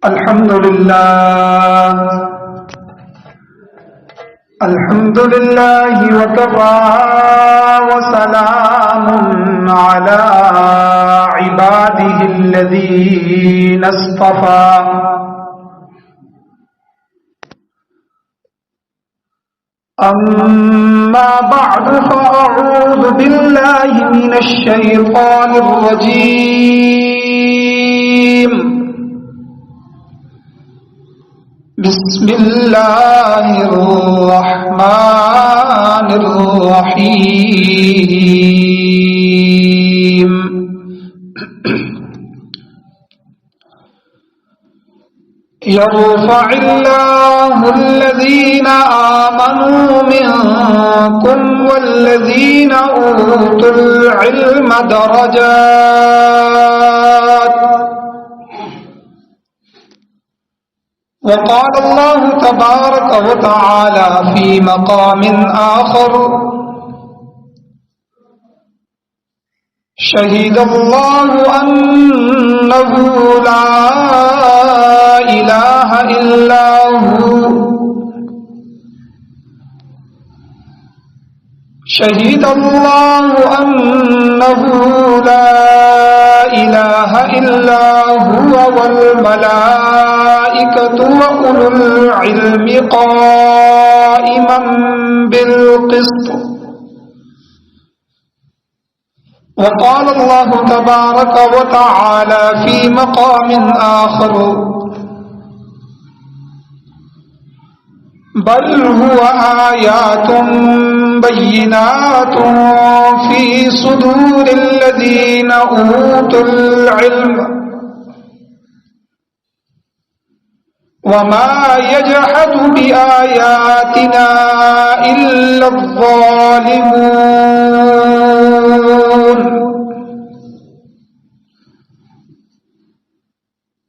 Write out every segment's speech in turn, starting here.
الحمد لله وكفى وسلام على عباده الذين اصطفى أما بعد فأعوذ بالله من الشيطان الرجيم بسم الله الرحمن الرحيم يرفع الله الذين آمنوا منكم والذين أوتوا العلم درجات وقال الله تبارك وتعالى في مقام آخر شهد الله أنه لا إله إلا هو شهد الله أنه لا إله إلا هو والملائكة وأولو العلم قائما بالقسط وقال الله تبارك وتعالى في مقام آخر بل هو آيات بينات في صدور الذين أوتوا العلم وما يجحد بآياتنا إلا الظالمون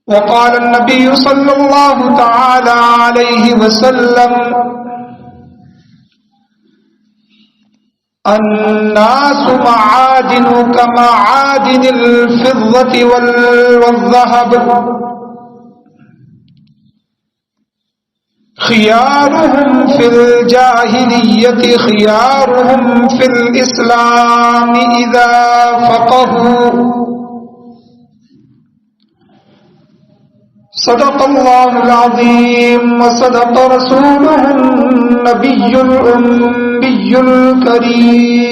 وقال النبي صلى الله تعالى عليه وسلم الناس معادن كمعادن الفضة والذهب خيارهم في الجاهلية خيارهم في الإسلام إذا فقهوا صدق الله العظيم وصدق رسوله النبي الأمي الكريم.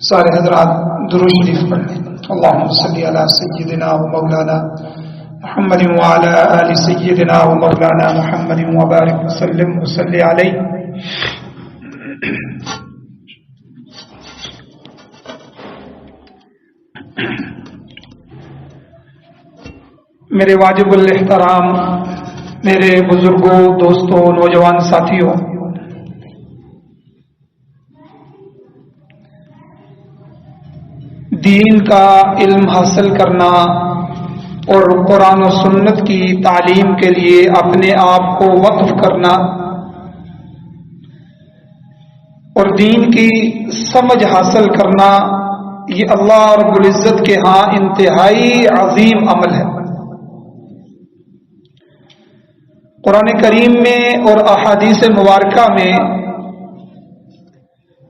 سارے حضرات درود شریف پڑھ لیں. اللهم صل على سيدنا ومولانا محمد وعلى آل سيدنا ومولانا محمد وبارك وسلم وصل عليه. میرے واجب الاحترام، میرے بزرگوں، دوستوں، نوجوان ساتھیوں، دین کا علم حاصل کرنا اور قرآن و سنت کی تعلیم کے لیے اپنے آپ کو وقف کرنا اور دین کی سمجھ حاصل کرنا، یہ اللہ رب العزت کے ہاں انتہائی عظیم عمل ہے. قرآن کریم میں اور احادیث مبارکہ میں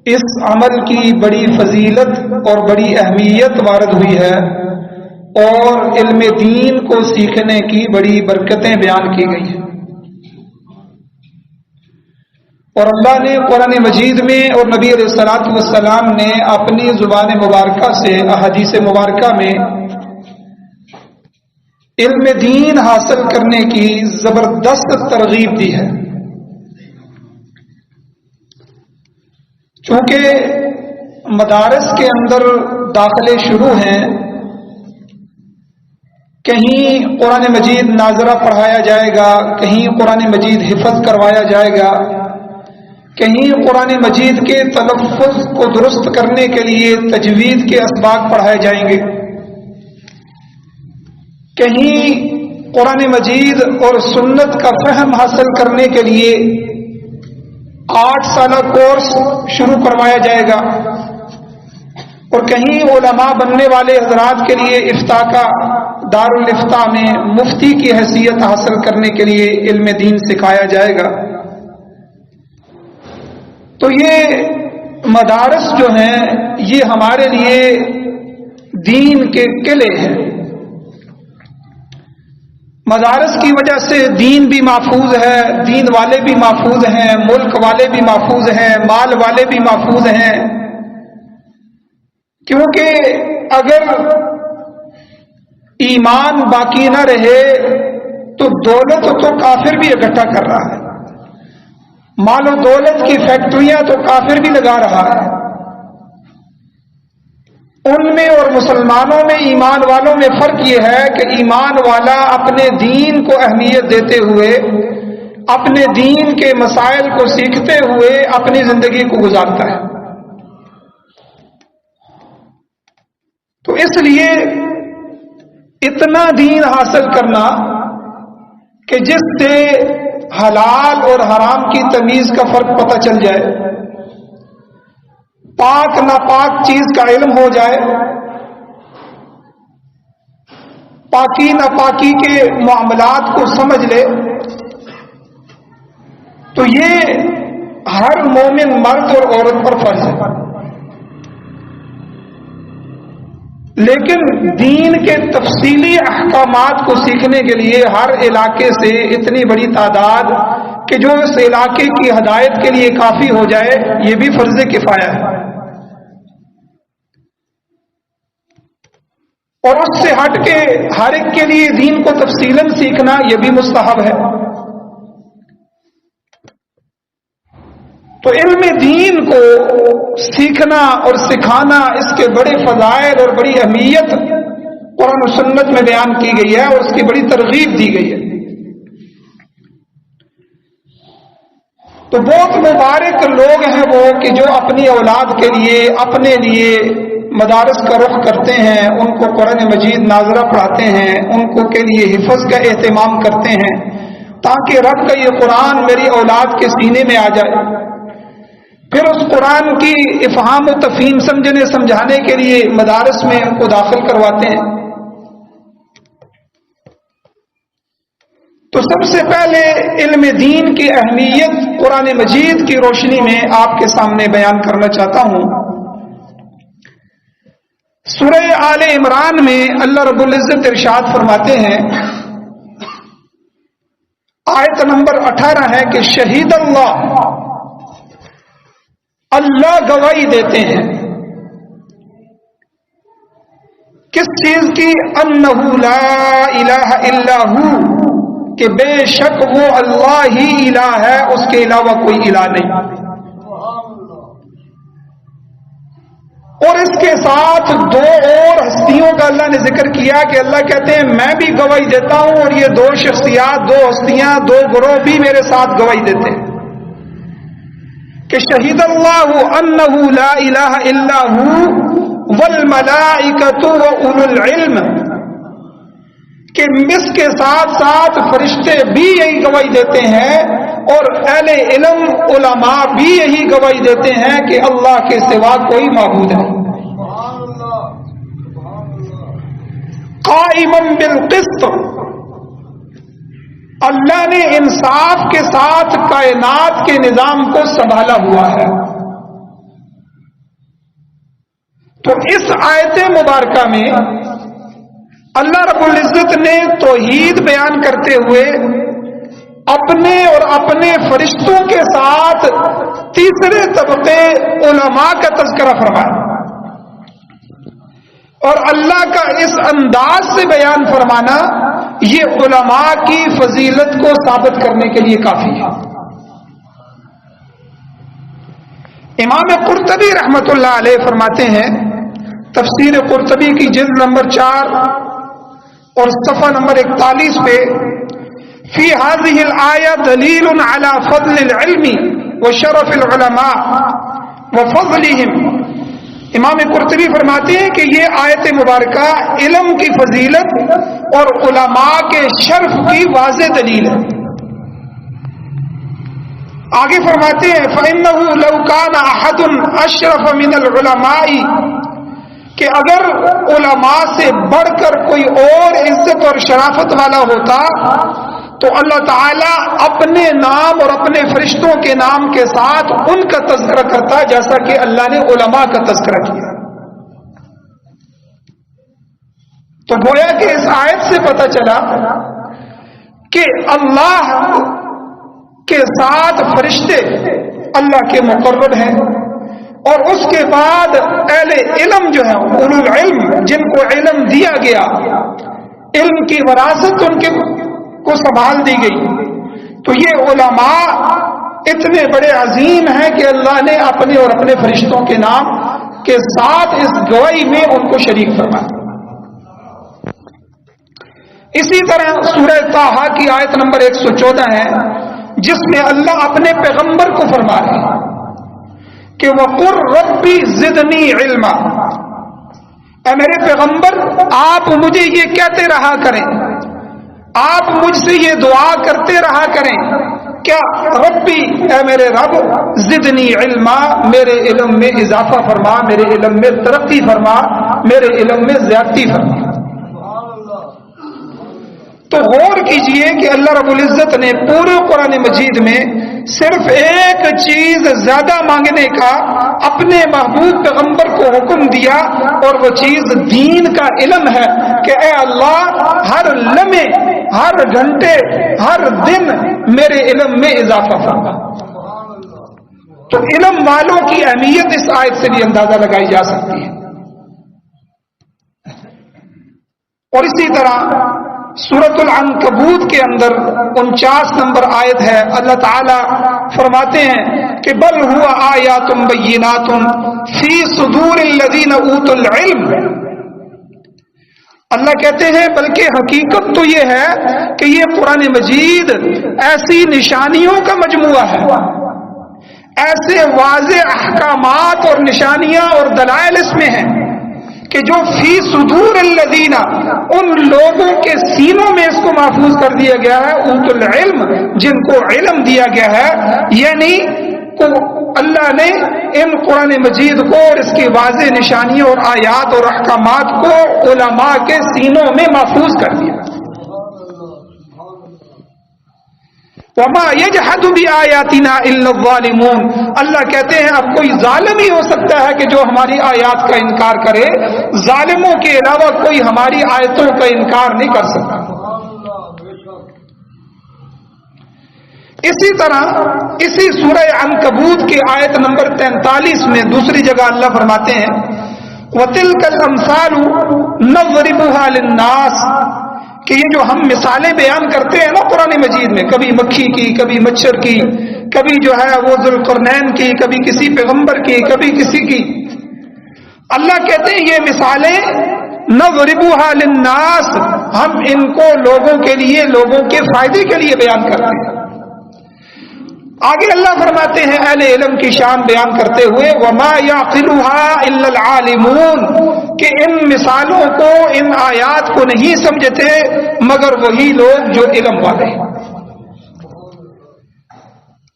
اس عمل کی بڑی فضیلت اور بڑی اہمیت وارد ہوئی ہے اور علم دین کو سیکھنے کی بڑی برکتیں بیان کی گئی ہیں. اور اللہ نے قرآن مجید میں اور نبی علیہ الصلوۃ والسلام نے اپنی زبان مبارکہ سے احادیث مبارکہ میں علم دین حاصل کرنے کی زبردست ترغیب دی ہے. چونکہ مدارس کے اندر داخلے شروع ہیں، کہیں قرآن مجید ناظرہ پڑھایا جائے گا، کہیں قرآن مجید حفظ کروایا جائے گا، کہیں قرآن مجید کے تلفظ کو درست کرنے کے لیے تجوید کے اسباق پڑھائے جائیں گے، کہیں قرآن مجید اور سنت کا فہم حاصل کرنے کے لیے 8 سالہ کورس شروع کروایا جائے گا، اور کہیں علماء بننے والے حضرات کے لیے افتاء کا دارالفتاء میں مفتی کی حیثیت حاصل کرنے کے لیے علم دین سکھایا جائے گا. تو یہ مدارس جو ہیں یہ ہمارے لیے دین کے قلعے ہیں. مدارس کی وجہ سے دین بھی محفوظ ہے، دین والے بھی محفوظ ہیں، ملک والے بھی محفوظ ہیں، مال والے بھی محفوظ ہیں. کیونکہ اگر ایمان باقی نہ رہے تو دولت تو کافر بھی اکٹھا کر رہا ہے، مال و دولت کی فیکٹریاں تو کافر بھی لگا رہا ہے. ان میں اور مسلمانوں میں، ایمان والوں میں فرق یہ ہے کہ ایمان والا اپنے دین کو اہمیت دیتے ہوئے، اپنے دین کے مسائل کو سیکھتے ہوئے اپنی زندگی کو گزارتا ہے. تو اس لیے اتنا دین حاصل کرنا کہ جس سے حلال اور حرام کی تمیز کا فرق پتہ چل جائے، پاک ناپاک چیز کا علم ہو جائے، پاکی ناپاکی کے معاملات کو سمجھ لے، تو یہ ہر مومن مرد اور عورت پر فرض ہے. لیکن دین کے تفصیلی احکامات کو سیکھنے کے لیے ہر علاقے سے اتنی بڑی تعداد کہ جو اس علاقے کی ہدایت کے لیے کافی ہو جائے، یہ بھی فرض کفایہ ہے. اور اس سے ہٹ کے ہر ایک کے لیے دین کو تفصیلاً سیکھنا یہ بھی مستحب ہے. تو علم دین کو سیکھنا اور سکھانا، اس کے بڑے فضائل اور بڑی اہمیت قرآن و سنت میں بیان کی گئی ہے اور اس کی بڑی ترغیب دی گئی ہے. تو بہت مبارک لوگ ہیں وہ کہ جو اپنی اولاد کے لیے، اپنے لیے مدارس کا رخ کرتے ہیں، ان کو قرآن مجید ناظرہ پڑھاتے ہیں، ان کو کے لیے حفظ کا اہتمام کرتے ہیں تاکہ رب کا یہ قرآن میری اولاد کے سینے میں آ جائے. پھر اس قرآن کی افہام و تفہیم سمجھنے سمجھانے کے لیے مدارس میں ان کو داخل کرواتے ہیں. تو سب سے پہلے علم دین کی اہمیت قرآن مجید کی روشنی میں آپ کے سامنے بیان کرنا چاہتا ہوں. سورہ آل عمران میں اللہ رب العزت ارشاد فرماتے ہیں، آیت نمبر 18 ہے کہ شہید اللہ، اللہ گواہی دیتے ہیں. کس چیز کی؟ انہ لا الہ الا ہو، کہ بے شک وہ اللہ ہی الہ ہے، اس کے علاوہ کوئی الہ نہیں. اور اس کے ساتھ دو اور ہستیوں کا اللہ نے ذکر کیا کہ اللہ کہتے ہیں میں بھی گواہی دیتا ہوں، اور یہ دو شخصیات، دو ہستیاں، دو گروہ بھی میرے ساتھ گواہی دیتے ہیں کہ شہید اللہ انہ لا الہ الا ہو والملائکۃ واولو العلم، کہ اس کے ساتھ ساتھ فرشتے بھی یہی گواہی دیتے ہیں اور اہل علم علماء بھی یہی گواہی دیتے ہیں کہ اللہ کے سوا کوئی معبود نہیں. قائما بالقسط، اللہ نے انصاف کے ساتھ کائنات کے نظام کو سنبھالا ہوا ہے. تو اس آیت مبارکہ میں اللہ رب العزت نے توحید بیان کرتے ہوئے اپنے اور اپنے فرشتوں کے ساتھ تیسرے طبقے علماء کا تذکرہ فرمایا، اور اللہ کا اس انداز سے بیان فرمانا یہ علماء کی فضیلت کو ثابت کرنے کے لیے کافی ہے. امام قرطبی رحمت اللہ علیہ فرماتے ہیں، تفسیر قرطبی کی جلد نمبر 4 اور صفحہ نمبر 41 پہ، فی هذه الآیہ دلیل علی فضل العلم وشرف العلماء وفضلهم. امام قرطبی فرماتے ہیں کہ یہ آیت مبارکہ علم کی فضیلت اور علماء کے شرف کی واضح دلیل ہے. آگے فرماتے ہیں فَإِنَّهُ لَوْ كَانَ أَحَدٌ أَشْرَفَ مِنَ الْعُلَمَاءِ کہ اگر علماء سے بڑھ کر کوئی اور عزت اور شرافت والا ہوتا تو اللہ تعالیٰ اپنے نام اور اپنے فرشتوں کے نام کے ساتھ ان کا تذکرہ کرتا، جیسا کہ اللہ نے علماء کا تذکرہ کیا۔ تو گویا کہ اس آیت سے پتہ چلا کہ اللہ کے ساتھ فرشتے اللہ کے مقرب ہیں، اور اس کے بعد اہل علم جو ہے اولو العلم، جن کو علم دیا گیا، علم کی وراثت ان کے کو سنبھال دی گئی، تو یہ علماء اتنے بڑے عظیم ہیں کہ اللہ نے اپنے اور اپنے فرشتوں کے نام کے ساتھ اس گواہی میں ان کو شریک فرمایا۔ اسی طرح سورہ طٰہٰ کی آیت نمبر 114 ہے، جس میں اللہ اپنے پیغمبر کو فرما رہے ہیں کہ وَقُلْ رَبِّ زِدْنِي عِلْمًا، اے میرے پیغمبر آپ مجھے یہ کہتے رہا کریں، آپ مجھ سے یہ دعا کرتے رہا کریں، کیا ربی، اے میرے رب، زدنی علما، میرے علم میں اضافہ فرما، میرے علم میں ترقی فرما، میرے علم میں زیادتی فرما۔ تو غور کیجئے کہ اللہ رب العزت نے پورے قرآن مجید میں صرف ایک چیز زیادہ مانگنے کا اپنے محبوب پیغمبر کو حکم دیا، اور وہ چیز دین کا علم ہے کہ اے اللہ ہر لمحے، ہر گھنٹے، ہر دن میرے علم میں اضافہ فرما۔ تو علم والوں کی اہمیت اس آیت سے بھی اندازہ لگائی جا سکتی ہے۔ اور اسی طرح سورۃ العنکبوت کے اندر 49 نمبر آیت ہے، اللہ تعالی فرماتے ہیں کہ بل ہوا آیات بینات فی صدور الذین اوتوا العلم، اللہ کہتے ہیں بلکہ حقیقت تو یہ ہے کہ یہ قرآن مجید ایسی نشانیوں کا مجموعہ ہے، ایسے واضح احکامات اور نشانیاں اور دلائل اس میں ہیں کہ جو فی صدور الذین، ان لوگوں کے سینوں میں اس کو محفوظ کر دیا گیا ہے، اوتوا العلم، جن کو علم دیا گیا ہے، یعنی اللہ نے ان قرآن مجید کو اور اس کی واضح نشانیوں اور آیات اور احکامات کو علماء کے سینوں میں محفوظ کر دیا۔ وما يجحد بآياتنا الا الظالمون، اللہ کہتے ہیں اب کوئی ظالم ہی ہو سکتا ہے کہ جو ہماری آیات کا انکار کرے، ظالموں کے علاوہ کوئی ہماری آیتوں کا انکار نہیں کر سکتا۔ اسی طرح اسی سورہ عنکبوت کی آیت نمبر 43 میں دوسری جگہ اللہ فرماتے ہیں وَتِلْكَ الْأَمْثَالُ نَضْرِبُهَا لِلنَّاسِ، کہ یہ جو ہم مثالیں بیان کرتے ہیں نا قرآن مجید میں، کبھی مکھی کی، کبھی مچھر کی، کبھی جو ہے وہ ذوالقرنین کی، کبھی کسی پیغمبر کی، کبھی کسی کی، اللہ کہتے ہیں یہ مثالیں نَضْرِبُهَا لِلنَّاسِ، ہم ان کو لوگوں کے لیے، لوگوں کے فائدے کے لیے بیان کرتے ہیں۔ آگے اللہ فرماتے ہیں اہل علم کی شان بیان کرتے ہوئے وما يعقلها الا العالمون، کہ ان مثالوں کو، ان آیات کو نہیں سمجھتے مگر وہی لوگ جو علم والے ہیں۔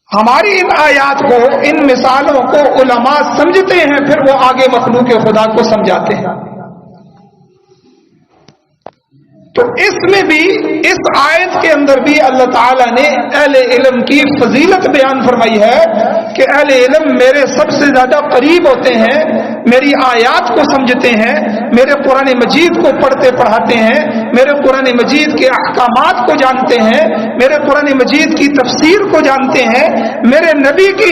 ہماری ان آیات کو، ان مثالوں کو علماء سمجھتے ہیں، پھر وہ آگے مخلوق خدا کو سمجھاتے ہیں۔ تو اس میں بھی، اس آیت کے اندر بھی اللہ تعالیٰ نے اہل علم کی فضیلت بیان فرمائی ہے کہ اہل علم میرے سب سے زیادہ قریب ہوتے ہیں، میری آیات کو سمجھتے ہیں، میرے قرآن مجید کو پڑھتے پڑھاتے ہیں، میرے قرآن مجید کے احکامات کو جانتے ہیں، میرے قرآن مجید کی تفسیر کو جانتے ہیں، میرے نبی کی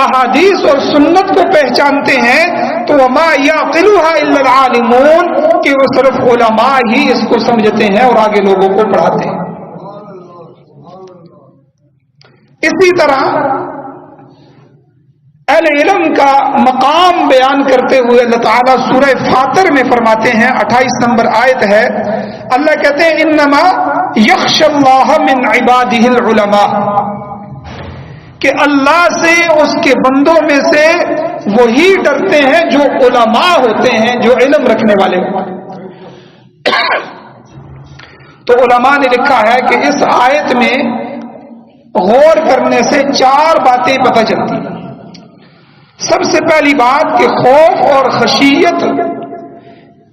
احادیث اور سنت کو پہچانتے ہیں۔ تو وما يعقلها الا العالمون، کہ وہ صرف علماء ہی اس کو سمجھتے ہیں اور آگے لوگوں کو پڑھاتے ہیں۔ اسی طرح اہل علم کا مقام بیان کرتے ہوئے اللہ تعالیٰ سورہ فاطر میں فرماتے ہیں، 28 نمبر آیت ہے، اللہ کہتے ہیں انما یخشی اللہ من عبادہ العلماء، کہ اللہ سے اس کے بندوں میں سے وہی ڈرتے ہیں جو علماء ہوتے ہیں، جو علم رکھنے والے ہوتے ہیں۔ تو علماء نے لکھا ہے کہ اس آیت میں غور کرنے سے 4 باتیں پتہ چلتی ہیں۔ سب سے پہلی بات کہ خوف اور خشیت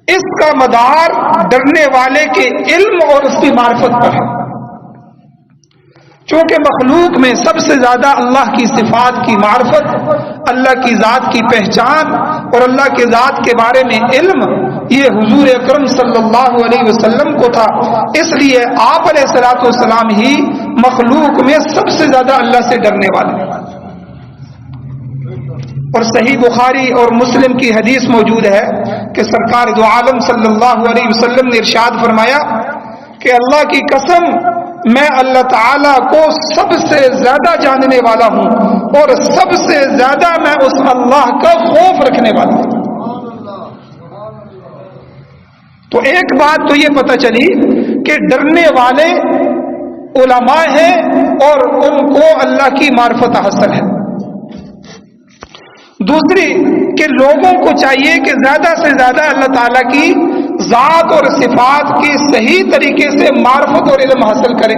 اس کا مدار ڈرنے والے کے علم اور اس کی معرفت پر ہے. چونکہ مخلوق میں سب سے زیادہ اللہ کی صفات کی معرفت، اللہ کی ذات کی پہچان اور اللہ کی ذات کے بارے میں علم یہ حضور اکرم صلی اللہ علیہ وسلم کو تھا. اس لیے آپ علیہ الصلوۃ والسلام ہی مخلوق میں سب سے زیادہ اللہ سے ڈرنے والے. اور صحیح بخاری اور مسلم کی حدیث موجود ہے کہ سرکار دو عالم صلی اللہ علیہ وسلم نے ارشاد فرمایا کہ اللہ کی قسم میں اللہ تعالی کو سب سے زیادہ جاننے والا ہوں اور سب سے زیادہ میں اس اللہ کا خوف رکھنے والا ہوں. تو ایک بات تو یہ پتہ چلی کہ ڈرنے والے علماء ہیں اور ان کو اللہ کی معرفت حاصل ہے. دوسری کہ لوگوں کو چاہیے کہ زیادہ سے زیادہ اللہ تعالیٰ کی ذات اور صفات کی صحیح طریقے سے معرفت اور علم حاصل کریں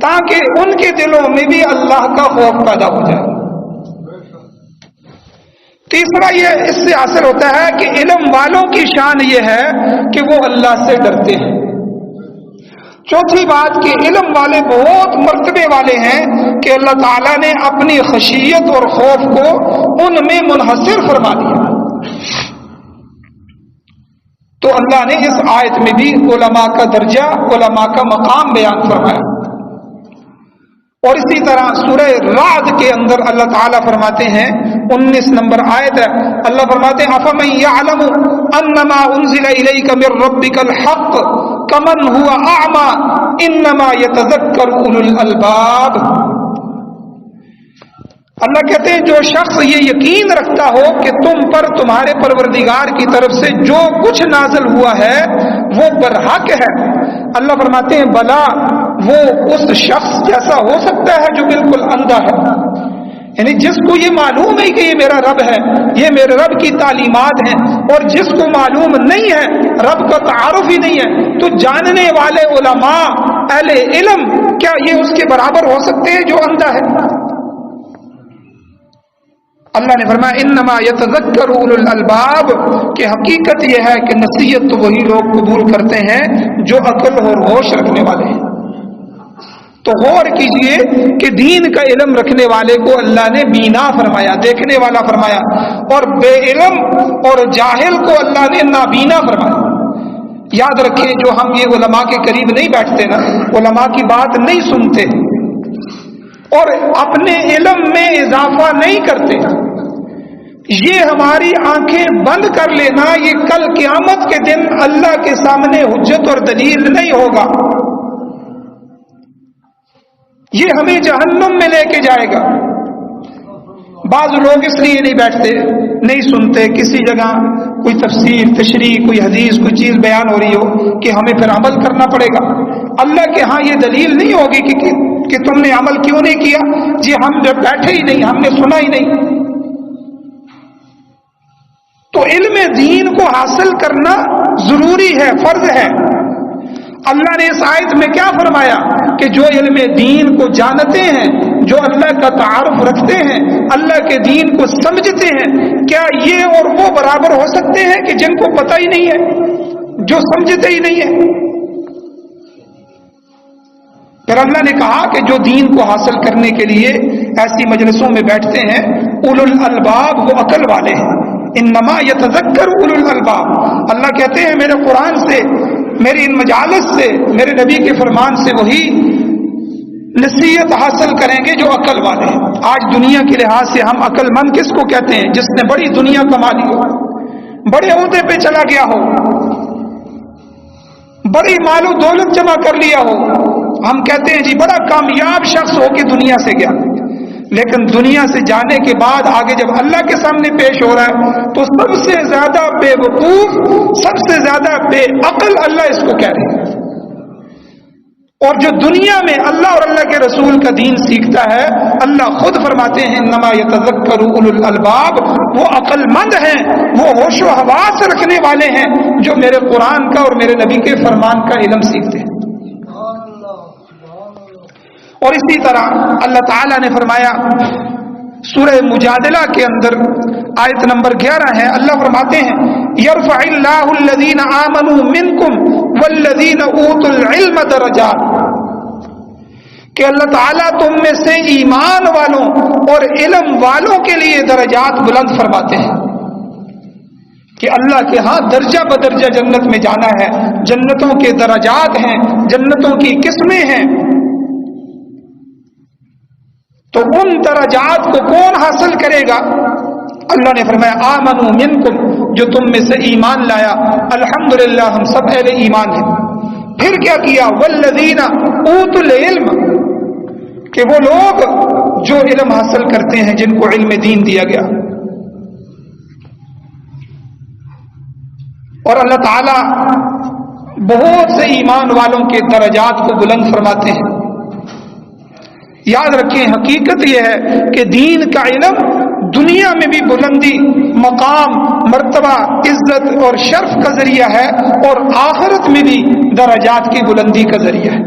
تاکہ ان کے دلوں میں بھی اللہ کا خوف پیدا ہو جائے. تیسرا یہ اس سے حاصل ہوتا ہے کہ علم والوں کی شان یہ ہے کہ وہ اللہ سے ڈرتے ہیں. چوتھی بات کہ علم والے بہت مرتبے والے ہیں کہ اللہ تعالیٰ نے اپنی خشیت اور خوف کو ان میں منحصر فرما دیا. تو اللہ نے اس آیت میں بھی علماء کا درجہ، علماء کا مقام بیان فرمایا. اور اسی طرح سورہ رعد کے اندر اللہ تعالیٰ فرماتے ہیں 19 نمبر آیت ہے، اللہ فرماتے ہیں افمن یعلم انما انزل الیک من ربک الحق کمن هو اعمی انما یتذکر اولو الالباب. اللہ کہتے ہیں جو شخص یہ یقین رکھتا ہو کہ تم پر تمہارے پروردگار کی طرف سے جو کچھ نازل ہوا ہے وہ برحق ہے، اللہ فرماتے ہیں بلا وہ اس شخص جیسا ہو سکتا ہے جو بالکل اندھا ہے. یعنی جس کو یہ معلوم ہے کہ یہ میرا رب ہے، یہ میرے رب کی تعلیمات ہیں، اور جس کو معلوم نہیں ہے، رب کا تعارف ہی نہیں ہے، تو جاننے والے علماء اہل علم کیا یہ اس کے برابر ہو سکتے ہیں جو اندھا ہے؟ اللہ نے فرمایا انما یتذکر اولو الالباب کہ حقیقت یہ ہے کہ نصیحت تو وہی لوگ قبول کرتے ہیں جو عقل اور ہوش رکھنے والے ہیں. تو غور کیجئے کہ دین کا علم رکھنے والے کو اللہ نے بینا فرمایا، دیکھنے والا فرمایا، اور بے علم اور جاہل کو اللہ نے نابینا فرمایا. یاد رکھیں جو ہم یہ علماء کے قریب نہیں بیٹھتے نا، علماء کی بات نہیں سنتے اور اپنے علم میں اضافہ نہیں کرتے، یہ ہماری آنکھیں بند کر لینا یہ کل قیامت کے دن اللہ کے سامنے حجت اور دلیل نہیں ہوگا، یہ ہمیں جہنم میں لے کے جائے گا. بعض لوگ اس لیے نہیں بیٹھتے، نہیں سنتے، کسی جگہ کوئی تفسیر تشریح کوئی حدیث کوئی چیز بیان ہو رہی ہو کہ ہمیں پھر عمل کرنا پڑے گا. اللہ کے ہاں یہ دلیل نہیں ہوگی کہ تم نے عمل کیوں نہیں کیا، جی ہم جب بیٹھے ہی نہیں، ہم نے سنا ہی نہیں. تو علم دین کو حاصل کرنا ضروری ہے، فرض ہے. اللہ نے اس آیت میں کیا فرمایا کہ جو علم دین کو جانتے ہیں، جو اللہ کا تعارف رکھتے ہیں، اللہ کے دین کو سمجھتے ہیں، کیا یہ اور وہ برابر ہو سکتے ہیں کہ جن کو پتہ ہی نہیں ہے، جو سمجھتے ہی نہیں ہے؟ پھر اللہ نے کہا کہ جو دین کو حاصل کرنے کے لیے ایسی مجلسوں میں بیٹھتے ہیں اولو الالباب وہ عقل والے ہیں. انما یتذکر اولو الالباب، اللہ کہتے ہیں میرے قرآن سے، میری ان مجالس سے، میرے نبی کے فرمان سے وہی نصیحت حاصل کریں گے جو عقل والے ہیں. آج دنیا کے لحاظ سے ہم عقل مند کس کو کہتے ہیں؟ جس نے بڑی دنیا کما لی ہو، بڑے عہدے پہ چلا گیا ہو، بڑی مال و دولت جمع کر لیا ہو، ہم کہتے ہیں جی بڑا کامیاب شخص ہو کے دنیا سے گیا. لیکن دنیا سے جانے کے بعد آگے جب اللہ کے سامنے پیش ہو رہا ہے تو سب سے زیادہ بے وقوف، سب سے زیادہ بے عقل اللہ اس کو کہہ رہے ہیں. اور جو دنیا میں اللہ اور اللہ کے رسول کا دین سیکھتا ہے، اللہ خود فرماتے ہیں انما یتذکر اولو الالباب، وہ عقل مند ہیں، وہ ہوش و حواس رکھنے والے ہیں جو میرے قرآن کا اور میرے نبی کے فرمان کا علم سیکھتے ہیں. اور اسی طرح اللہ تعالیٰ نے فرمایا سورہ مجادلہ کے اندر آیت نمبر 11 ہے، اللہ فرماتے ہیں یرفع اللہ الذین آمنوا منکم والذین اوتوا العلم درجات، کہ اللہ تعالیٰ تم میں سے ایمان والوں اور علم والوں کے لیے درجات بلند فرماتے ہیں، کہ اللہ کے ہاں درجہ بدرجہ جنت میں جانا ہے، جنتوں کے درجات ہیں، جنتوں کی قسمیں ہیں۔ تو ان درجات کو کون حاصل کرے گا؟ اللہ نے فرمایا آمنوا منکم، جو تم میں سے ایمان لایا، الحمدللہ ہم سب اہل ایمان ہیں۔ پھر کیا کیا؟ والذین اوتوا العلم، کہ وہ لوگ جو علم حاصل کرتے ہیں، جن کو علم دین دیا گیا۔ اور اللہ تعالی بہت سے ایمان والوں کے درجات کو بلند فرماتے ہیں۔ یاد رکھیں، حقیقت یہ ہے کہ دین کا علم دنیا میں بھی بلندی، مقام، مرتبہ، عزت اور شرف کا ذریعہ ہے، اور آخرت میں بھی درجات کی بلندی کا ذریعہ ہے۔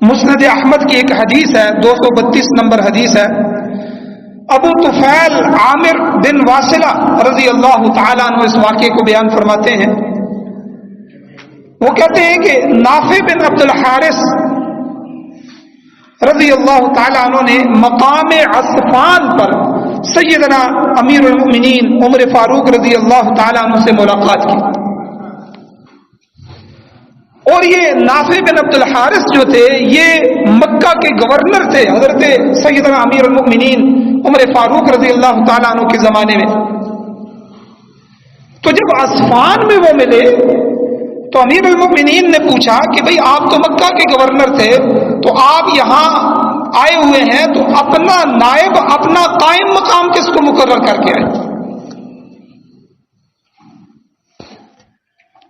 مسند احمد کی ایک حدیث ہے، 232 نمبر حدیث ہے۔ ابو طفیل عامر بن واصلہ رضی اللہ تعالیٰ عنہ اس واقعے کو بیان فرماتے ہیں۔ وہ کہتے ہیں کہ نافع بن عبد الحارث رضی اللہ تعالیٰ عنہ نے مقام عصفان پر سیدنا امیر المؤمنین عمر فاروق رضی اللہ تعالیٰ عنہ سے ملاقات کی۔ اور یہ نافع بن عبد الحارث جو تھے، یہ مکہ کے گورنر تھے حضرت سیدنا امیر المؤمنین عمر فاروق رضی اللہ تعالیٰ عنہ کے زمانے میں۔ تو جب عصفان میں وہ ملے تو امیر المؤمنین نے پوچھا کہ بھئی آپ تو مکہ کے گورنر تھے، تو آپ یہاں آئے ہوئے ہیں، تو اپنا نائب، اپنا قائم مقام کس کو مقرر کر کے آئے؟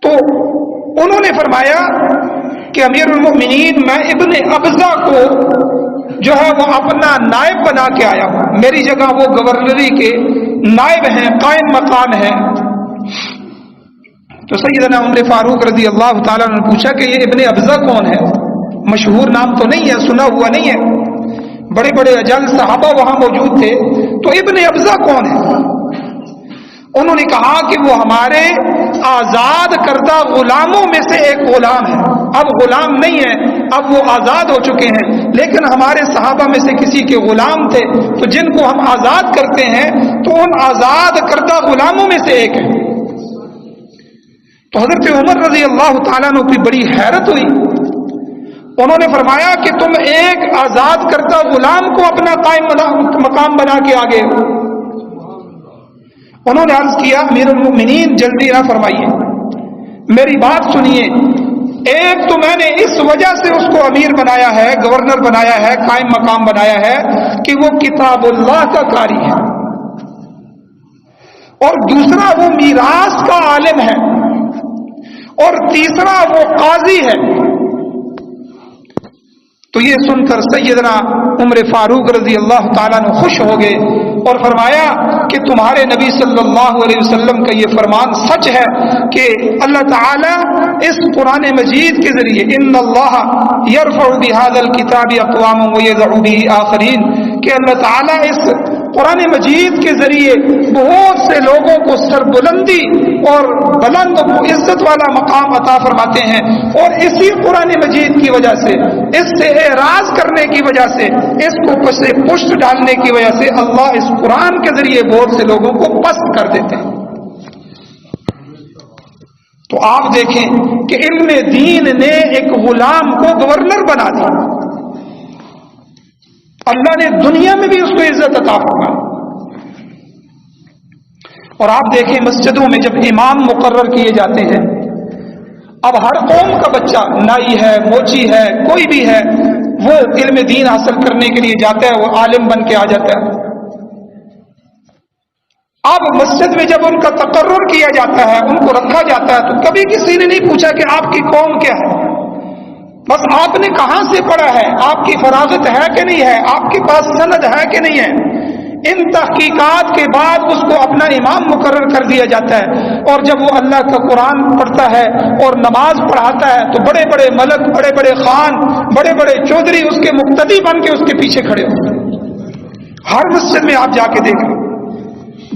تو انہوں نے فرمایا کہ امیر المؤمنین میں ابن ابزہ کو جو ہے وہ اپنا نائب بنا کے آیا ہوں، میری جگہ وہ گورنری کے نائب ہیں، قائم مقام ہیں۔ تو سیدنا عمر فاروق رضی اللہ تعالیٰ نے پوچھا کہ یہ ابن ابزہ کون ہے؟ مشہور نام تو نہیں ہے، سنا ہوا نہیں ہے، بڑے بڑے اجل صحابہ وہاں موجود تھے، تو ابن ابزہ کون ہے؟ انہوں نے کہا کہ وہ ہمارے آزاد کردہ غلاموں میں سے ایک غلام ہے، اب غلام نہیں ہے، اب وہ آزاد ہو چکے ہیں، لیکن ہمارے صحابہ میں سے کسی کے غلام تھے، تو جن کو ہم آزاد کرتے ہیں تو ان آزاد کردہ غلاموں میں سے ایک ہے۔ تو حضرت عمر رضی اللہ تعالیٰ عنہ کی بڑی حیرت ہوئی، انہوں نے فرمایا کہ تم ایک آزاد کردہ غلام کو اپنا قائم مقام بنا کے آگے۔ انہوں نے عرض کیا امیر المؤمنین جلدی نہ فرمائیے، میری بات سنیے، ایک تو میں نے اس وجہ سے اس کو امیر بنایا ہے، گورنر بنایا ہے، قائم مقام بنایا ہے کہ وہ کتاب اللہ کا قاری ہے، اور دوسرا وہ میراث کا عالم ہے، اور تیسرا وہ قاضی ہے۔ تو یہ سن کر سیدنا عمر فاروق رضی اللہ تعالیٰ نے خوش ہو گئے اور فرمایا کہ تمہارے نبی صلی اللہ علیہ وسلم کا یہ فرمان سچ ہے کہ اللہ تعالیٰ اس قرآن مجید کے ذریعے ان اللہ یرفع بہذا الکتاب اقواما ویضع بہ آخرین، کہ اللہ تعالیٰ اس قرآن مجید کے ذریعے بہت سے لوگوں کو سربلندی اور بلند و عزت والا مقام عطا فرماتے ہیں، اور اسی قرآن مجید کی وجہ سے، اس سے اعراض کرنے کی وجہ سے، اس کو پشت ڈالنے کی وجہ سے اللہ اس قرآن کے ذریعے بہت سے لوگوں کو پست کر دیتے ہیں۔ تو آپ دیکھیں کہ علم دین نے ایک غلام کو گورنر بنا دیا، اللہ نے دنیا میں بھی اس کو عزت عطا فرمائی۔ اور آپ دیکھیں مسجدوں میں جب امام مقرر کیے جاتے ہیں، اب ہر قوم کا بچہ، نائی ہے، موچی ہے، کوئی بھی ہے، وہ علم دین حاصل کرنے کے لیے جاتا ہے، وہ عالم بن کے آ جاتا ہے۔ اب مسجد میں جب ان کا تقرر کیا جاتا ہے، ان کو رکھا جاتا ہے، تو کبھی کسی نے نہیں پوچھا کہ آپ کی قوم کیا ہے، بس آپ نے کہاں سے پڑھا ہے، آپ کی فراغت ہے کہ نہیں ہے، آپ کے پاس سند ہے کہ نہیں ہے۔ ان تحقیقات کے بعد اس کو اپنا امام مقرر کر دیا جاتا ہے، اور جب وہ اللہ کا قرآن پڑھتا ہے اور نماز پڑھاتا ہے تو بڑے بڑے ملک، بڑے بڑے خان، بڑے بڑے چودھری اس کے مقتدی بن کے اس کے پیچھے کھڑے ہوتے ہیں۔ ہر مسجد میں آپ جا کے دیکھ لیں،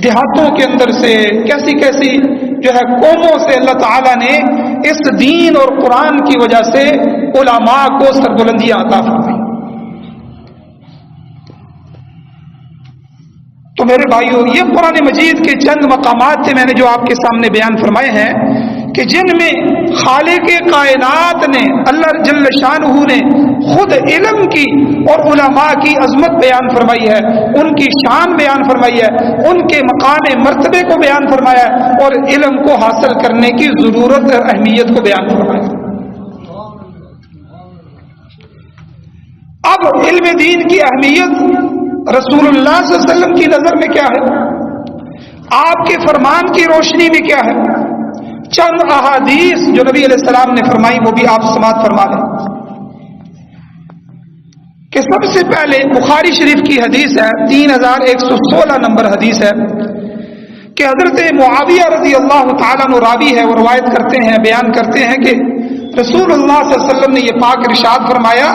دیہاتوں کے اندر سے کیسی کیسی جو ہے قوموں سے اللہ تعالیٰ نے اس دین اور قرآن کی وجہ سے علماء کو سربلندیاں عطا فرمائی. تو میرے بھائیو، یہ قرآن مجید کے چند مقامات تھے میں نے جو آپ کے سامنے بیان فرمائے ہیں کہ جن میں خالق کائنات نے، اللہ جل شانہ نے خود علم کی اور علماء کی عظمت بیان فرمائی ہے، ان کی شان بیان فرمائی ہے، ان کے مقام مرتبے کو بیان فرمایا ہے، اور علم کو حاصل کرنے کی ضرورت اور اہمیت کو بیان فرمایا. اب علم دین کی اہمیت رسول اللہ صلی اللہ علیہ وسلم کی نظر میں کیا ہے، آپ کے فرمان کی روشنی میں کیا ہے؟ چند احادیث جو نبی علیہ السلام نے فرمائی وہ بھی آپ سماعت فرما لیں. کہ سب سے پہلے بخاری شریف کی حدیث ہے، 3116 نمبر حدیث ہے کہ حضرت معاویہ رضی اللہ تعالیٰ عنہ راوی ہے، وہ روایت کرتے ہیں، بیان کرتے ہیں کہ رسول اللہ صلی اللہ علیہ وسلم نے یہ پاک ارشاد فرمایا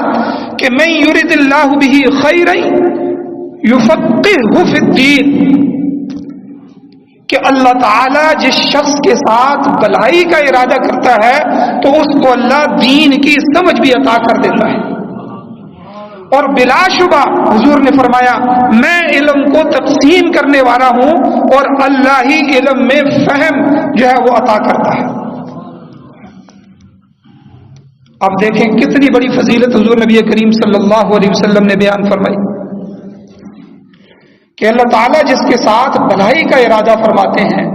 کہ من یرد اللہ بہ خیرا یفقہہ فی الدین، کہ اللہ تعالیٰ جس شخص کے ساتھ بھلائی کا ارادہ کرتا ہے تو اس کو اللہ دین کی سمجھ بھی عطا کر دیتا ہے. اور بلا شبہ حضور نے فرمایا میں علم کو تقسیم کرنے والا ہوں اور اللہ ہی علم میں فہم جو ہے وہ عطا کرتا ہے. اب دیکھیں کتنی بڑی فضیلت حضور نبی کریم صلی اللہ علیہ وسلم نے بیان فرمائی کہ اللہ تعالیٰ جس کے ساتھ بھلائی کا ارادہ فرماتے ہیں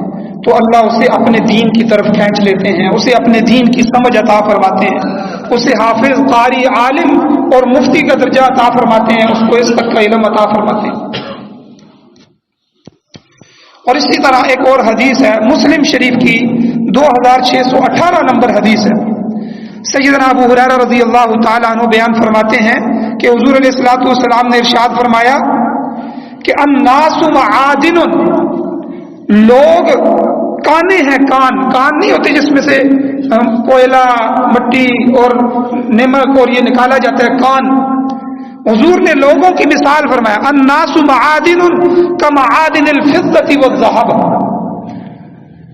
تو اللہ اسے اپنے دین کی طرف کھینچ لیتے ہیں، اسے اپنے دین کی سمجھ عطا فرماتے ہیں، اسے حافظ، قاری، عالم اور مفتی کا درجہ عطا فرماتے ہیں، اس کو اس تک کا علم عطا فرماتے ہیں. اور اسی طرح ایک اور حدیث ہے مسلم شریف کی 2618 نمبر حدیث ہے. سیدنا ابو ہریرہ رضی اللہ تعالیٰ عنہ بیان فرماتے ہیں کہ حضور علیہ الصلوۃ والسلام نے ارشاد فرمایا کہ الناس معادن، لوگ کانے ہیں. کان نہیں ہوتے جس میں سے کوئلہ، مٹی اور نمک اور یہ نکالا جاتا ہے، کان. حضور نے لوگوں کی مثال فرمایا الناس معادن کمعادن الفضة والذهب.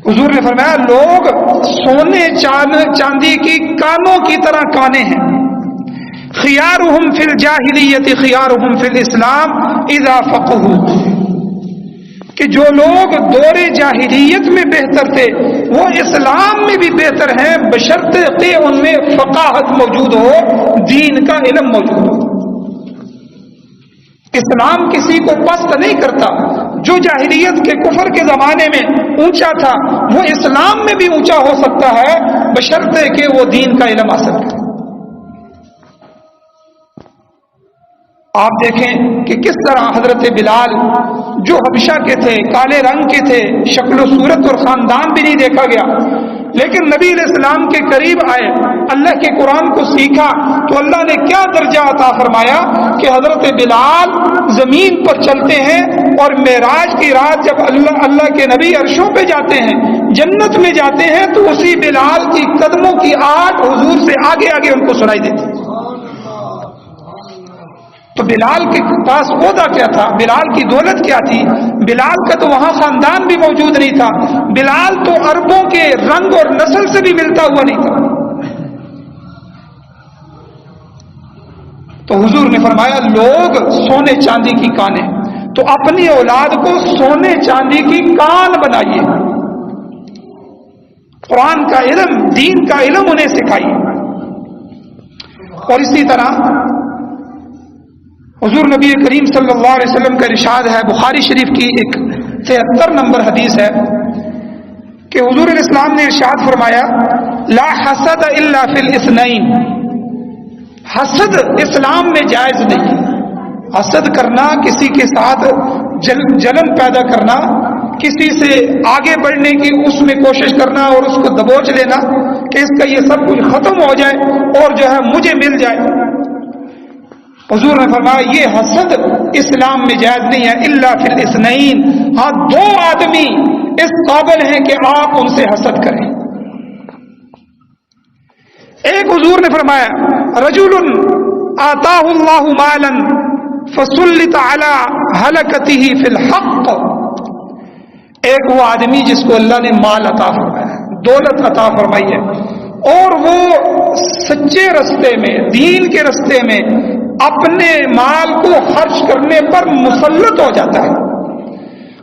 حضور نے فرمایا لوگ سونے چاندی کی کانوں کی طرح کانے ہیں. خیارہم فی الجاہلیت خیارہم فی الاسلام اذا فقہوا، کہ جو لوگ دور جاہلیت میں بہتر تھے وہ اسلام میں بھی بہتر ہیں بشرطے کہ ان میں فقاہت موجود ہو، دین کا علم موجود ہو. اسلام کسی کو پست نہیں کرتا. جو جاہلیت کے کفر کے زمانے میں اونچا تھا وہ اسلام میں بھی اونچا ہو سکتا ہے بشرطے کہ وہ دین کا علم حاصل کرے. آپ دیکھیں کہ کس طرح حضرت بلال جو حبشہ کے تھے، کالے رنگ کے تھے، شکل و صورت اور خاندان بھی نہیں دیکھا گیا، لیکن نبی علیہ السلام کے قریب آئے، اللہ کے قرآن کو سیکھا تو اللہ نے کیا درجہ عطا فرمایا کہ حضرت بلال زمین پر چلتے ہیں اور معراج کی رات جب اللہ کے نبی عرشوں پہ جاتے ہیں، جنت میں جاتے ہیں، تو اسی بلال کی قدموں کی آہٹ حضور سے آگے آگے ان کو سنائی دیتی. تو بلال کے پاس عہدہ کیا تھا، بلال کی دولت کیا تھی؟ بلال کا تو وہاں خاندان بھی موجود نہیں تھا، بلال تو عربوں کے رنگ اور نسل سے بھی ملتا ہوا نہیں تھا. تو حضور نے فرمایا لوگ سونے چاندی کی کانیں، تو اپنی اولاد کو سونے چاندی کی کان بنائیے، قرآن کا علم، دین کا علم انہیں سکھائیے. اور اسی طرح حضور نبی کریم صلی اللہ علیہ وسلم کا ارشاد ہے، بخاری شریف کی ایک 73 نمبر حدیث ہے کہ حضور علیہ السلام نے ارشاد فرمایا لا حسد الا فی الاثنین، حسد اسلام میں جائز نہیں. حسد کرنا، کسی کے ساتھ جلن پیدا کرنا، کسی سے آگے بڑھنے کی اس میں کوشش کرنا اور اس کو دبوچ لینا کہ اس کا یہ سب کچھ ختم ہو جائے اور جو ہے مجھے مل جائے. حضور نے فرمایا یہ حسد اسلام میں جائز نہیں ہے الا فی الاثنین. ہاں دو آدمی اس قابل ہیں کہ آپ ان سے حسد کریں. ایک حضور نے فرمایا رجل آتاہ اللہ مالا فسلط علی ہلکتہ فی الحق، ایک وہ آدمی جس کو اللہ نے مال عطا فرمایا ہے، دولت عطا فرمائی ہے، اور وہ سچے رستے میں، دین کے رستے میں اپنے مال کو خرچ کرنے پر مسلط ہو جاتا ہے۔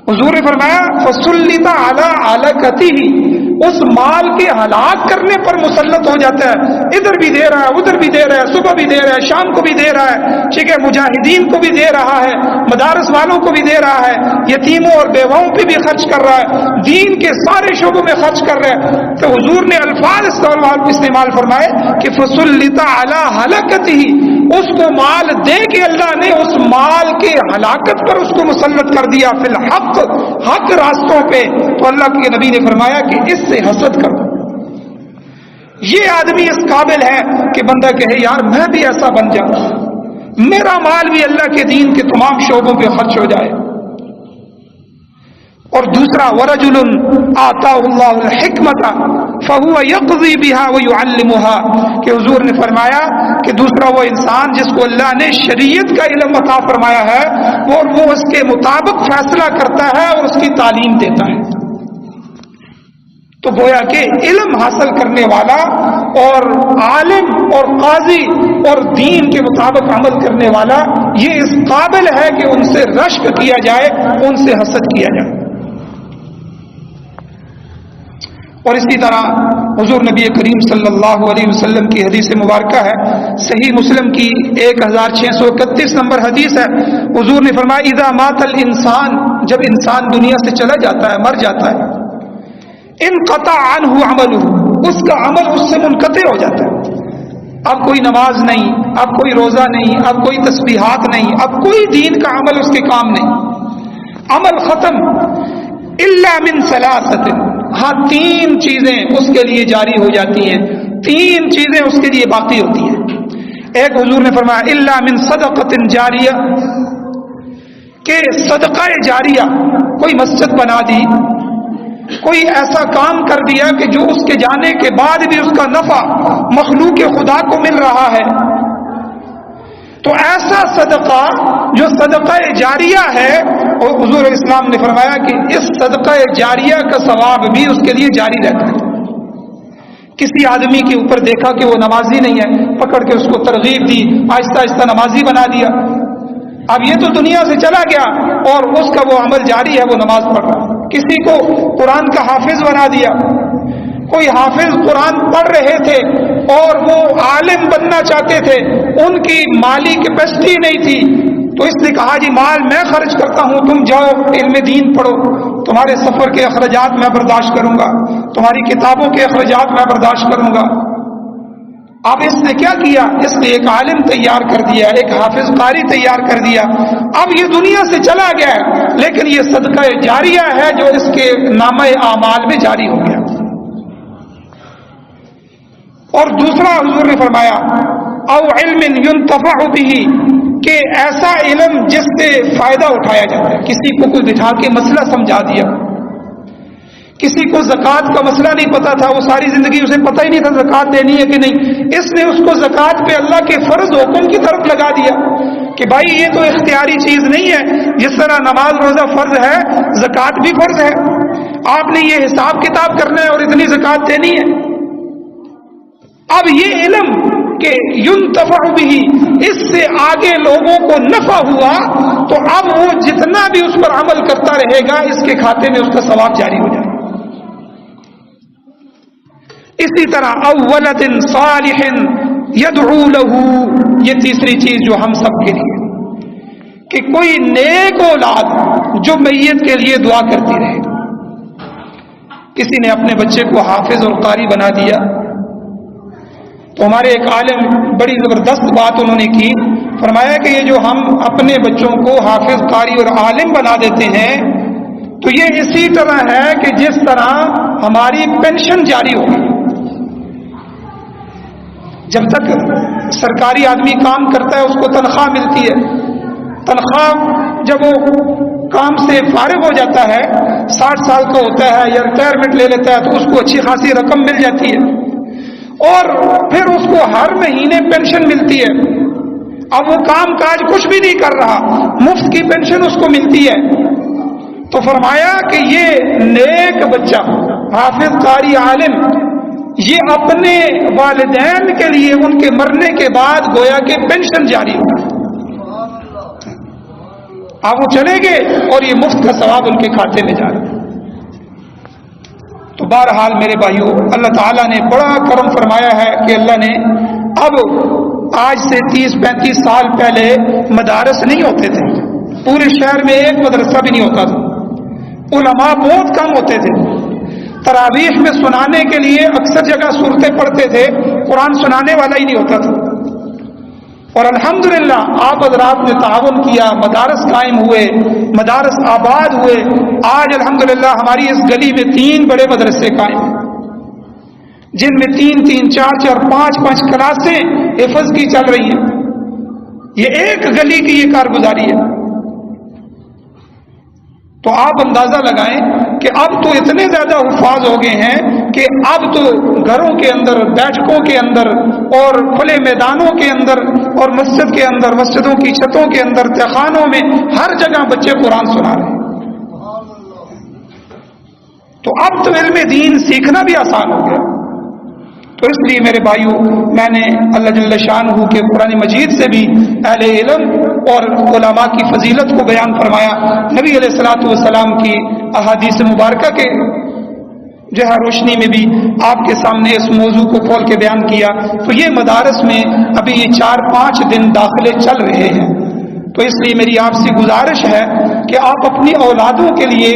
حضور نے فرمایا فَسُلِّطَ عَلَىٰ عَلَقَتِهِ، اس مال کے ہلاک کرنے پر مسلط ہو جاتا ہے، ادھر بھی دے رہا ہے، ادھر بھی دے رہا ہے، صبح بھی دے رہا ہے، شام کو بھی دے رہا ہے، ٹھیک ہے، مجاہدین کو بھی دے رہا ہے، مدارس والوں کو بھی دے رہا ہے، یتیموں اور بیواؤں پہ بھی خرچ کر رہا ہے، دین کے سارے شعبوں میں خرچ کر رہا ہے۔ تو حضور نے الفاظ استعمال فرمائے کہ فَسُلِّطَ عَلَىٰ عَلَقَتِهِ، اس کو مال دے کے اللہ نے اس مال کے ہلاکت پر اس کو مسلط کر دیا، فی الحق، حق راستوں پہ۔ تو اللہ کے نبی نے فرمایا کہ اس سے حسد کرو۔ یہ آدمی اس قابل ہے کہ بندہ کہے یار میں بھی ایسا بن جاؤں، میرا مال بھی اللہ کے دین کے تمام شعبوں پہ خرچ ہو جائے۔ اور دوسرا وَرَجُلٌ آتَاهُ اللَّهُ الْحِكْمَةَ فَهُوَ يَقْضِي بِهَا وَيُعَلِّمُهَا، کہ حضور نے فرمایا کہ دوسرا وہ انسان جس کو اللہ نے شریعت کا علم عطا فرمایا ہے اور وہ اس کے مطابق فیصلہ کرتا ہے اور اس کی تعلیم دیتا ہے۔ تو گویا کہ علم حاصل کرنے والا اور عالم اور قاضی اور دین کے مطابق عمل کرنے والا یہ اس قابل ہے کہ ان سے رشک کیا جائے، ان سے حسد کیا جائے۔ اور اسی طرح حضور نبی کریم صلی اللہ علیہ وسلم کی حدیث مبارکہ ہے، صحیح مسلم کی 1631 نمبر حدیث ہے، حضور نے فرمایا اذا مات الانسان، جب انسان دنیا سے چلا جاتا ہے، مر جاتا ہے، انقطع عنہ عملہ، اس کا عمل اس سے منقطع ہو جاتا ہے۔ اب کوئی نماز نہیں، اب کوئی روزہ نہیں، اب کوئی تسبیحات نہیں، اب کوئی دین کا عمل اس کے کام نہیں، عمل ختم۔ الا من ثلاثۃ، ہاں تین چیزیں اس کے لیے جاری ہو جاتی ہیں، تین چیزیں اس کے لیے باقی ہوتی ہیں۔ ایک حضور نے فرمایا الا من صدقۃ جاریہ، کہ صدقہ جاریہ، کوئی مسجد بنا دی، کوئی ایسا کام کر دیا کہ جو اس کے جانے کے بعد بھی اس کا نفع مخلوق خدا کو مل رہا ہے، تو ایسا صدقہ جو صدقہ جاریہ ہے، اور حضور اسلام نے فرمایا کہ اس صدقہ جاریہ کا ثواب بھی اس کے لیے جاری رہتا ہے۔ کسی آدمی کے اوپر دیکھا کہ وہ نمازی نہیں ہے، پکڑ کے اس کو ترغیب دی، آہستہ آہستہ نمازی بنا دیا، اب یہ تو دنیا سے چلا گیا اور اس کا وہ عمل جاری ہے، وہ نماز پڑھ رہا ہے۔ کسی کو قرآن کا حافظ بنا دیا، کوئی حافظ قرآن پڑھ رہے تھے اور وہ عالم بننا چاہتے تھے، ان کی مالی کیپیسٹی نہیں تھی، تو اس نے کہا جی مال میں خرچ کرتا ہوں، تم جاؤ علم دین پڑھو، تمہارے سفر کے اخراجات میں برداشت کروں گا، تمہاری کتابوں کے اخراجات میں برداشت کروں گا۔ اب اس نے کیا کیا؟ اس نے ایک عالم تیار کر دیا، ایک حافظ قاری تیار کر دیا، اب یہ دنیا سے چلا گیا ہے، لیکن یہ صدقہ جاریہ ہے جو اس کے نامہ اعمال میں جاری ہو گیا۔ اور دوسرا حضور نے فرمایا او علم ينتفع به، کہ ایسا علم جس سے فائدہ اٹھایا جاتا ہے، کسی کو کوئی بٹھا کے مسئلہ سمجھا دیا، کسی کو زکوٰۃ کا مسئلہ نہیں پتا تھا، وہ ساری زندگی اسے پتہ ہی نہیں تھا زکوٰۃ دینی ہے کہ نہیں، اس نے اس کو زکوٰۃ پہ اللہ کے فرض حکم کی طرف لگا دیا کہ بھائی یہ تو اختیاری چیز نہیں ہے، جس طرح نماز روزہ فرض ہے زکوٰۃ بھی فرض ہے، آپ نے یہ حساب کتاب کرنا ہے اور اتنی زکوٰۃ دینی ہے۔ اب یہ علم کہ ينتفع به، اس سے آگے لوگوں کو نفع ہوا، تو اب وہ جتنا بھی اس پر عمل کرتا رہے گا اس کے کھاتے میں اس کا ثواب جاری ہو جائے گا۔ اسی طرح او ولد صالح يدعو له، یہ تیسری چیز جو ہم سب کے لیے، کہ کوئی نیک اولاد جو میت کے لیے دعا کرتی رہے۔ کسی نے اپنے بچے کو حافظ اور قاری بنا دیا، تو ہمارے ایک عالم بڑی زبردست بات انہوں نے کی، فرمایا کہ یہ جو ہم اپنے بچوں کو حافظ قاری اور عالم بنا دیتے ہیں، تو یہ اسی طرح ہے کہ جس طرح ہماری پینشن جاری ہوگی۔ جب تک سرکاری آدمی کام کرتا ہے اس کو تنخواہ ملتی ہے، تنخواہ جب وہ کام سے فارغ ہو جاتا ہے، 60 سال کا ہوتا ہے یا ریٹائرمنٹ لے لیتا ہے، تو اس کو اچھی خاصی رقم مل جاتی ہے، اور پھر اس کو ہر مہینے پینشن ملتی ہے۔ اب وہ کام کاج کچھ بھی نہیں کر رہا، مفت کی پینشن اس کو ملتی ہے۔ تو فرمایا کہ یہ نیک بچہ حافظ قاری عالم یہ اپنے والدین کے لیے ان کے مرنے کے بعد گویا کہ پینشن جاری ہوگا. اب وہ چلے گئے اور یہ مفت کا ثواب ان کے کھاتے میں جا رہا ہے. تو بہرحال میرے بھائیوں، اللہ تعالیٰ نے بڑا کرم فرمایا ہے کہ اللہ نے اب آج سے 30-35 سال پہلے مدارس نہیں ہوتے تھے، پورے شہر میں ایک مدرسہ بھی نہیں ہوتا تھا، علماء بہت کم ہوتے تھے. تراویح میں سنانے کے لیے اکثر جگہ صورتیں پڑھتے تھے، قرآن سنانے والا ہی نہیں ہوتا تھا. اور الحمدللہ آپ حضرات نے تعاون کیا، مدارس قائم ہوئے، مدارس آباد ہوئے. آج الحمدللہ ہماری اس گلی میں 3 بڑے مدرسے قائم ہیں، جن میں 3-3, 4-4, 5-5 کلاسیں حفظ کی چل رہی ہیں. یہ ایک گلی کی یہ کارگزاری ہے. تو آپ اندازہ لگائیں کہ اب تو اتنے زیادہ حفاظ ہو گئے ہیں کہ اب تو گھروں کے اندر، بیٹھکوں کے اندر اور کھلے میدانوں کے اندر اور مسجد کے اندر، مسجدوں کی چھتوں کے اندر، تہخانوں میں ہر جگہ بچے قرآن سنا رہے ہیں. تو اب تو علم دین سیکھنا بھی آسان ہو گیا. تو اس لیے میرے بھائیوں، میں نے اللہ جل شانہ کے قرآن مجید سے بھی اہل علم اور علماء کی فضیلت کو بیان فرمایا. نبی علیہ الصلوۃ والسلام کی احادیث مبارکہ کے جو ہے روشنی میں بھی آپ کے سامنے اس موضوع کو کھول کے بیان کیا. تو یہ مدارس میں ابھی یہ 4-5 دن داخلے چل رہے ہیں. تو اس لیے میری آپ سے گزارش ہے کہ آپ اپنی اولادوں کے لیے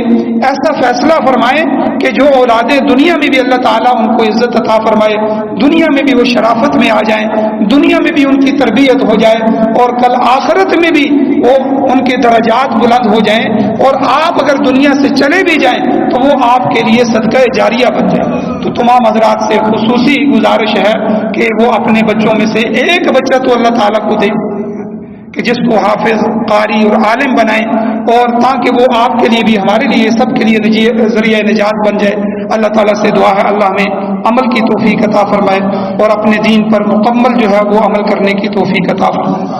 ایسا فیصلہ فرمائیں کہ جو اولادیں دنیا میں بھی اللہ تعالیٰ ان کو عزت عطا فرمائے، دنیا میں بھی وہ شرافت میں آ جائیں، دنیا میں بھی ان کی تربیت ہو جائے، اور کل آخرت میں بھی وہ ان کے درجات بلند ہو جائیں. اور آپ اگر دنیا سے چلے بھی جائیں تو وہ آپ کے لیے صدقہ جاریہ بن جائے. تو تمام حضرات سے خصوصی گزارش ہے کہ وہ اپنے بچوں میں سے ایک بچہ تو اللہ تعالیٰ کو دیں کہ جس کو حافظ، قاری اور عالم بنائیں، اور تاکہ وہ آپ کے لیے بھی، ہمارے لیے، سب کے لیے ذریعہ نجات بن جائے. اللہ تعالیٰ سے دعا ہے اللہ ہمیں عمل کی توفیق عطا فرمائے اور اپنے دین پر مکمل جو ہے وہ عمل کرنے کی توفیق عطا فرمائے.